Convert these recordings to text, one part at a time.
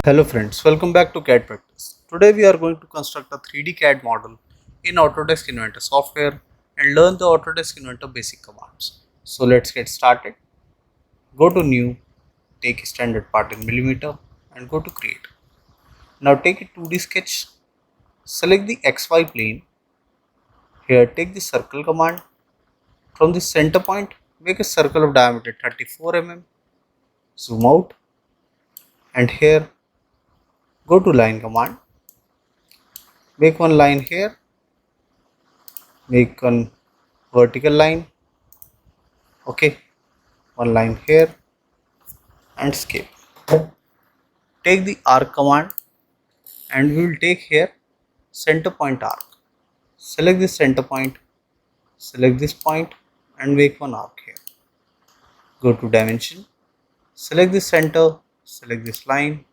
Hello friends, welcome back to CAD practice. Today we are going to construct a 3D CAD model in Autodesk Inventor software and learn the Autodesk Inventor basic commands. So let's get started. Go to new, take standard part in millimeter and go to create. Now take a 2D sketch, select the XY plane. Here take the circle command. From the center point, make a circle of diameter 34 mm. Zoom out and here go to line command. Make one line here, make one vertical line, okay, one line here and escape. Take the arc command and we will take here center point arc. Select the center point, select this point and make one arc here. Go to dimension, select the center, select this line.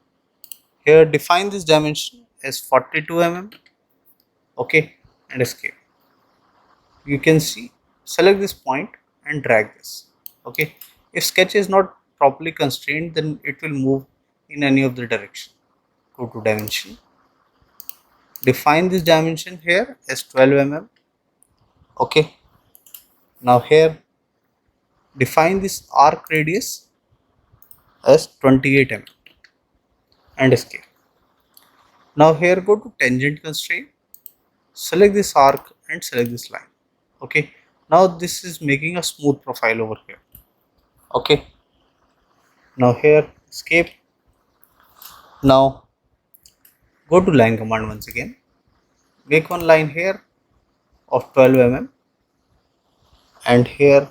Here define this dimension as 42 mm, okay, and escape. You can see, select this point and drag this, okay. If sketch is not properly constrained, then it will move in any of the direction. Go to dimension, define this dimension here as 12 mm, okay. Now here define this arc radius as 28 mm and escape. Now here go to tangent constraint, select this arc and select this line, okay. Now this is making a smooth profile over here, okay. Now here escape. Now go to line command once again, make one line here of 12 mm and here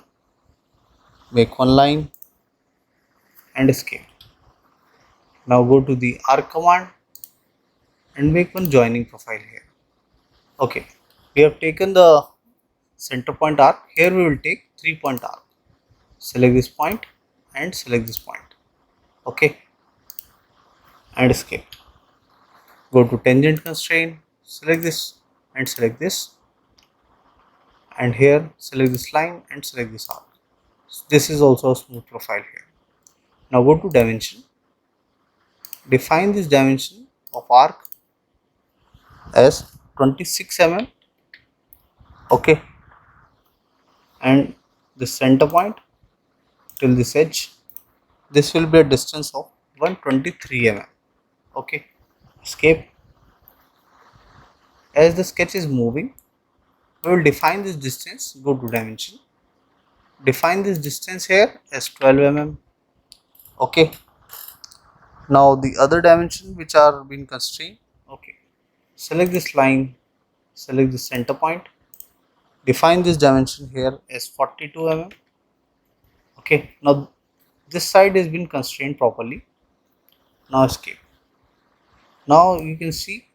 make one line and escape. Now go to the arc command and make one joining profile here, okay. We have taken the center point arc. Here we will take 3-point arc. Select this point and select this point, okay, and escape. Go to tangent constraint, select this and select this, and here select this line and select this arc. This is also a smooth profile here. Now go to dimension, define this dimension of arc as 26 mm, okay, and the center point till this edge, this will be a distance of 123 mm, okay. Escape. As the sketch is moving, we will define this distance. Go to dimension, define this distance here as 12 mm, okay. Now the other dimension which are being constrained, okay, select this line, select the center point, define this dimension here as 42 mm, okay. Now this side has been constrained properly. Now escape. Now you can see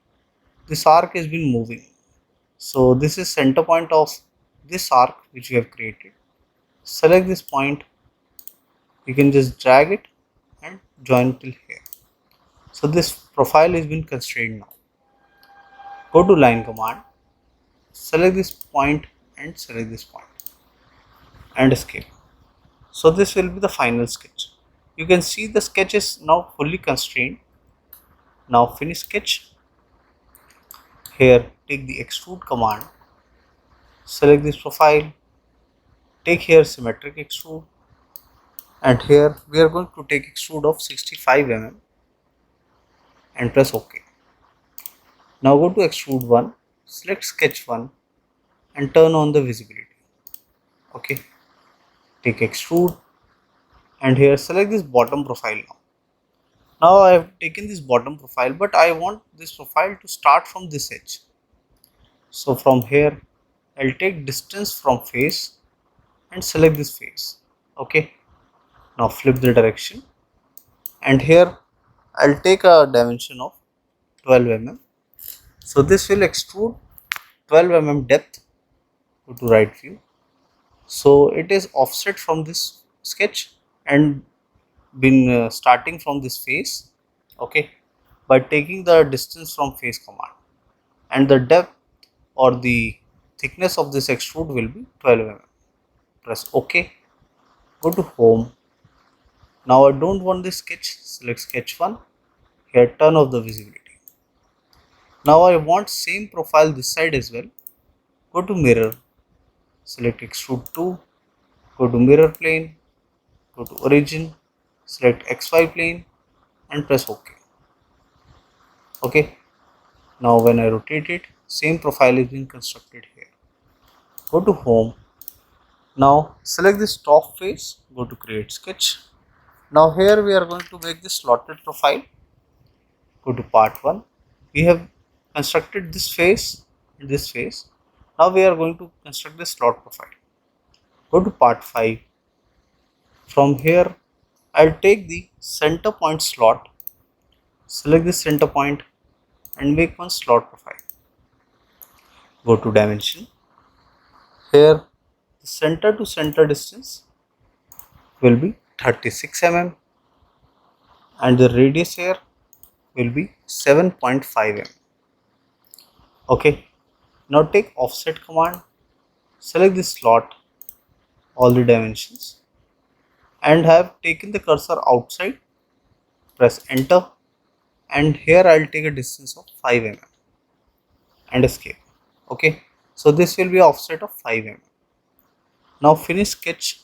this arc has been moving, so this is center point of this arc which we have created. Select this point, you can just drag it and join till here. So this profile has been constrained now. Go to line command, select this point and select this point and escape. So this will be the final sketch. You can see the sketch is now fully constrained. Now finish sketch. Here take the extrude command, select this profile, take here symmetric extrude, and here we are going to take extrude of 65 mm and press OK. Now go to extrude 1, select sketch 1 and turn on the visibility, okay. Take extrude and here select this bottom profile now. Now I have taken this bottom profile, but I want this profile to start from this edge. So from here I'll take distance from face and select this face, okay. Now flip the direction and here I'll take a dimension of 12 mm. So this will extrude 12 mm depth. Go to right view. So it is offset from this sketch and been starting from this face, okay, by taking the distance from face command, and the depth or the thickness of this extrude will be 12 mm. Press OK. Go to home. Now I don't want this sketch, select sketch 1 Here turn off the visibility. Now I want same profile this side as well. Go to mirror, select extrude 2, go to mirror plane, go to origin, select XY plane and press OK. Okay. Now when I rotate it, same profile is being constructed here. Go to home. Now select this top face, go to create sketch. Now here we are going to make this slotted profile. Go to part 1. We have constructed this face and this face. Now we are going to construct the slot profile. Go to part 5. From here I'll take the center point slot, select the center point and make one slot profile. Go to dimension. Here the center to center distance will be 36 mm and the radius here will be 7.5 mm. Okay. Now take offset command, select the slot, all the dimensions and have taken the cursor outside, press enter and here I'll take a distance of 5 mm and escape. Okay. So this will be offset of 5 mm. Now finish sketch,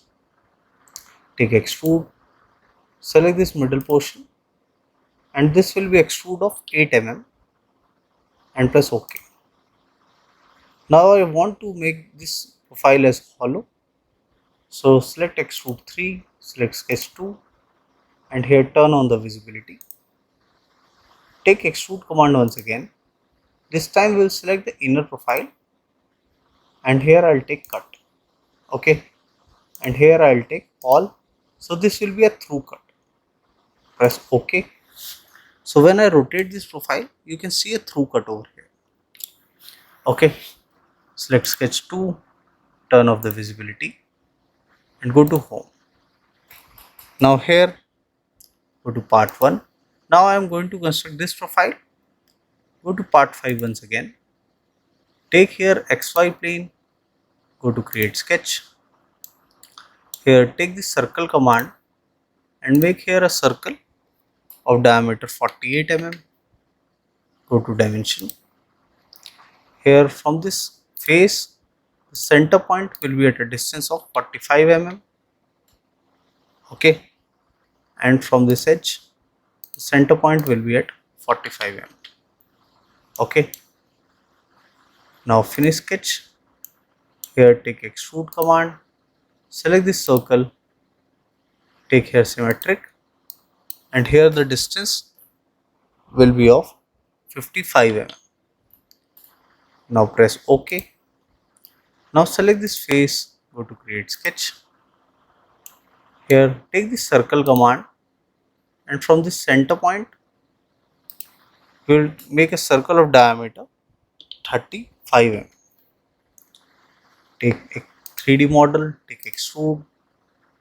take extrude, select this middle portion and this will be extrude of 8 mm and press OK. Now I want to make this profile as hollow. So select extrude 3, select sketch 2 and here turn on the visibility. Take extrude command once again. This time we will select the inner profile and here I'll take cut. Okay. And here I'll take all. So this will be a through cut. Press OK. So when I rotate this profile, you can see a through cut over here. Okay. Select sketch 2, turn off the visibility and go to home. Now here, go to part 1. Now I am going to construct this profile. Go to part 5 once again. Take here XY plane, go to create sketch. Here take the circle command and make here a circle of diameter 48 mm. Go to dimension. Here from this face, the center point will be at a distance of 45 mm. Okay. And from this edge, the center point will be at 45 mm. Okay. Now finish sketch. Here take extrude command, select this circle, take here symmetric and here the distance will be of 55 mm. Now press OK. Now select this face, go to create sketch. Here take the circle command and from this center point we will make a circle of diameter 35 mm. Take a 3D model, take extrude,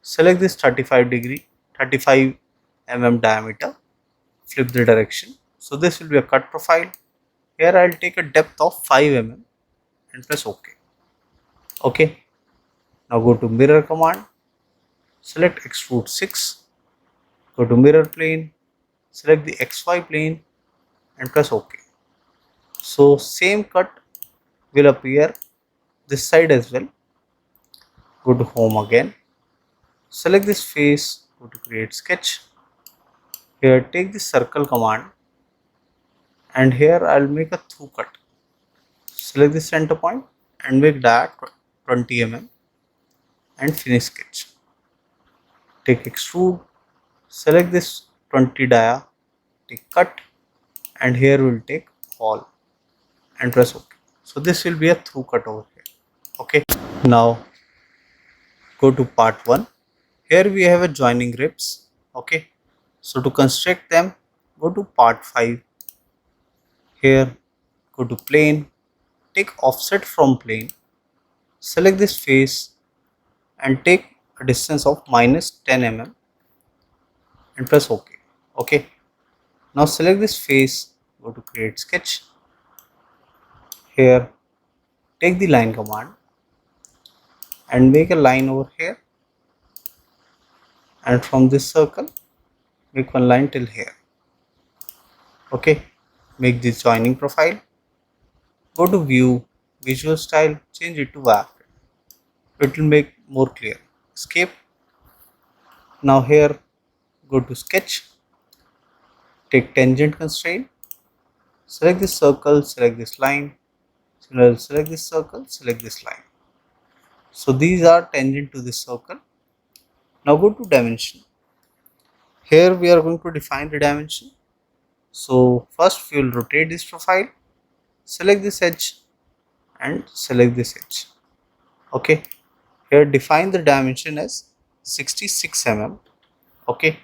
select this 35 mm diameter, flip the direction. So this will be a cut profile. Here I will take a depth of 5 mm and press OK. Okay. Now go to mirror command, select extrude 6, go to mirror plane, select the XY plane and press OK. So same cut will appear this side as well. Go to home again, select this face, go to create sketch. Here take the circle command and here I will make a through cut. Select the center point and make that 20 mm and finish sketch. Take extrude, select this 20 dia, take cut and here we will take all and press OK. So this will be a through cut over here. Okay. Now go to part 1. Here we have a joining ribs. Okay. So to construct them, go to part 5. Here go to plane, take offset from plane, select this face and take a distance of minus 10 mm and press OK. Okay. Now select this face, go to create sketch. Here take the line command and make a line over here and from this circle make one line till here. Okay, make this joining profile. Go to view, visual style, change it to wireframe. It will make more clear. Escape. Now here, go to sketch, take tangent constraint, select this circle, select this line, select this circle, select this line. So these are tangent to this circle. Now go to dimension. Here we are going to define the dimension. So first we will rotate this profile, select this edge and select this edge. Okay, here define the dimension as 66 mm. Okay,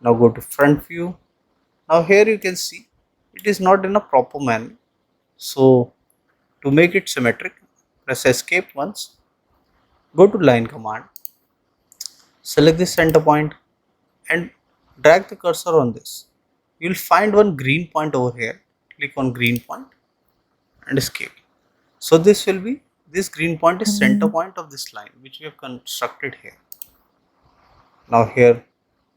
now go to front view. Now here you can see it is not in a proper manner. So to make it symmetric, press escape once, go to line command, select the center point and drag the cursor on this. You will find one green point over here. Click on green point and escape. So this green point is center point of this line which we have constructed here. Now here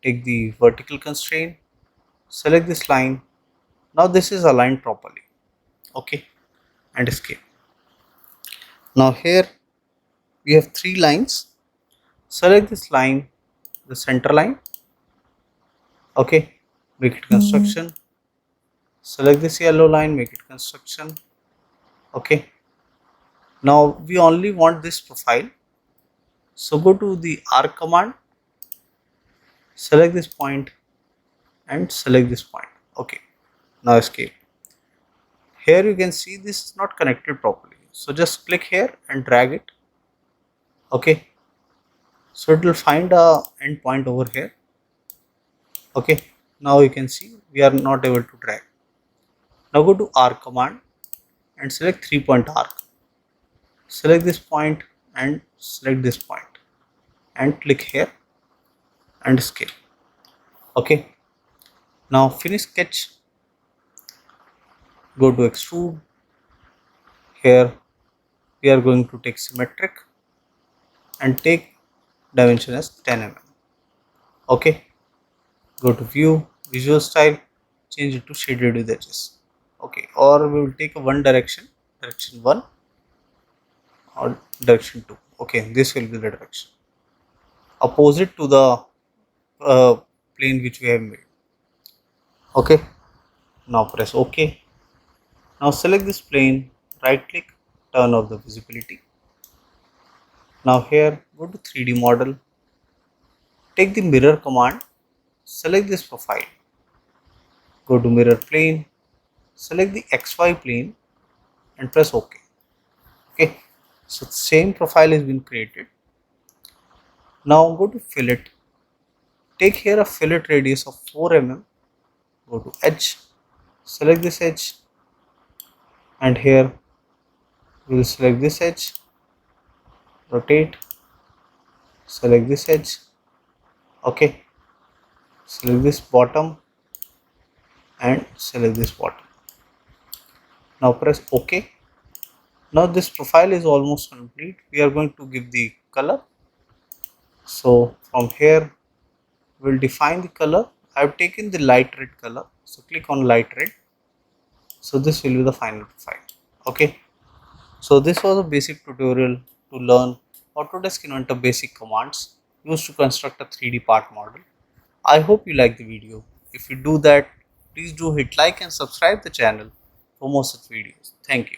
take the vertical constraint, select this line. Now this is aligned properly. Okay, and escape. Now here we have three lines. Select this line, the center line. Okay, make it construction. Select this yellow line, make it construction. Okay, now we only want this profile. So go to the arc command, select this point and select this point. Okay, now escape. Here you can see this is not connected properly. So just click here and drag it. Okay, so it will find a end point over here. Okay, now you can see we are not able to drag. Now go to arc command and select 3-point arc. Select this point and select this point and click here and escape. Okay, now finish sketch. Go to extrude. Here we are going to take symmetric and take dimension as 10 mm. Okay, go to view, visual style, change it to shaded with edges. Okay, or we will take a one direction 1 or direction 2. Okay, this will be the direction opposite to the plane which we have made. Okay, now press OK. Now select this plane, right click, turn off the visibility. Now here go to 3D model, take the mirror command, select this profile, go to mirror plane, select the XY plane and press OK. Okay, so the same profile has been created. Now go to fillet, take here a fillet radius of 4 mm, go to edge, select this edge and here we will select this edge, rotate, select this edge. Okay, select this bottom and select this bottom. Now press OK. Now this profile is almost complete. We are going to give the color. So from here we will define the color. I have taken the light red color, so click on light red. So this will be the final profile. Okay, so this was a basic tutorial to learn Autodesk Inventor basic commands used to construct a 3D part model. I hope you like the video. If you do that, please do hit like and subscribe the channel for more such videos. Thank you.